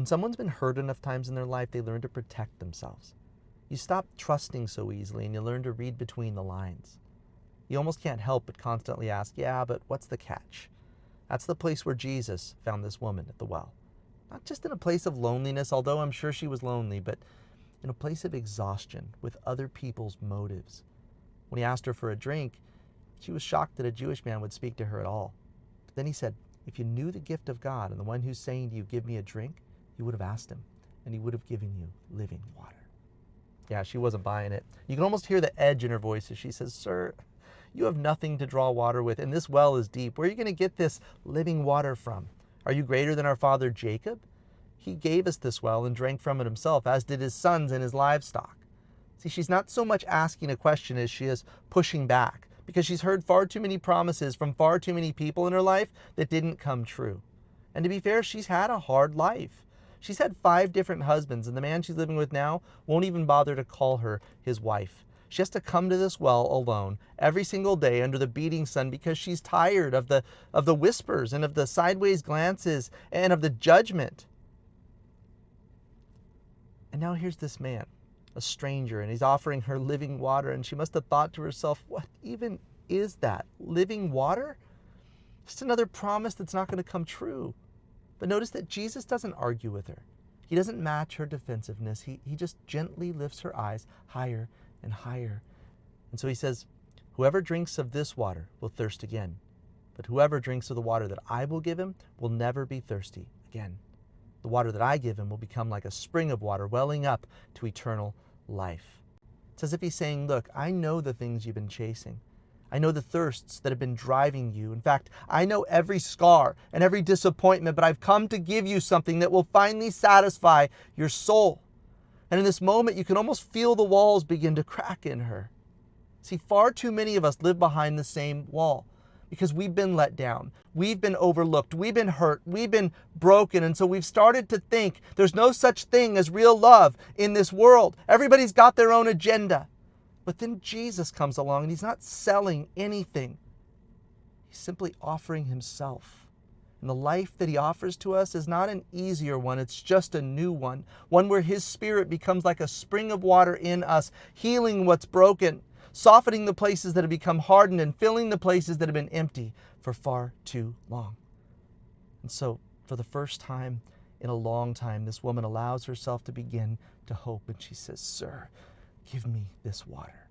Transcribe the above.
When someone's been hurt enough times in their life, they learn to protect themselves. You stop trusting so easily and you learn to read between the lines. You almost can't help but constantly ask, yeah, but what's the catch? That's the place where Jesus found this woman at the well. Not just in a place of loneliness, although I'm sure she was lonely, but in a place of exhaustion with other people's motives. When he asked her for a drink, she was shocked that a Jewish man would speak to her at all. But then he said, if you knew the gift of God and the one who's saying to you, give me a drink, you would have asked him, and he would have given you living water. Yeah, she wasn't buying it. You can almost hear the edge in her voice as she says, sir, you have nothing to draw water with, and this well is deep. Where are you going to get this living water from? Are you greater than our father Jacob? He gave us this well and drank from it himself, as did his sons and his livestock. See, she's not so much asking a question as she is pushing back, because she's heard far too many promises from far too many people in her life that didn't come true. And to be fair, she's had a hard life. She's had 5 different husbands, and the man she's living with now won't even bother to call her his wife. She has to come to this well alone every single day under the beating sun because she's tired of the whispers and of the sideways glances and of the judgment. And now here's this man, a stranger, and he's offering her living water, and she must have thought to herself, what even is that? Living water? Just another promise that's not going to come true. But notice that Jesus doesn't argue with her. He doesn't match her defensiveness. He just gently lifts her eyes higher and higher. And so he says, whoever drinks of this water will thirst again. But whoever drinks of the water that I will give him will never be thirsty again. The water that I give him will become like a spring of water welling up to eternal life. It's as if he's saying, look, I know the things you've been chasing. I know the thirsts that have been driving you. In fact, I know every scar and every disappointment, but I've come to give you something that will finally satisfy your soul. And in this moment, you can almost feel the walls begin to crack in her. See, far too many of us live behind the same wall because we've been let down. We've been overlooked. We've been hurt. We've been broken. And so we've started to think there's no such thing as real love in this world. Everybody's got their own agenda. But then Jesus comes along and he's not selling anything. He's simply offering himself. And the life that he offers to us is not an easier one. It's just a new one. One where his spirit becomes like a spring of water in us, healing what's broken, softening the places that have become hardened, and filling the places that have been empty for far too long. And so, for the first time in a long time, this woman allows herself to begin to hope. And she says, sir, give me this water.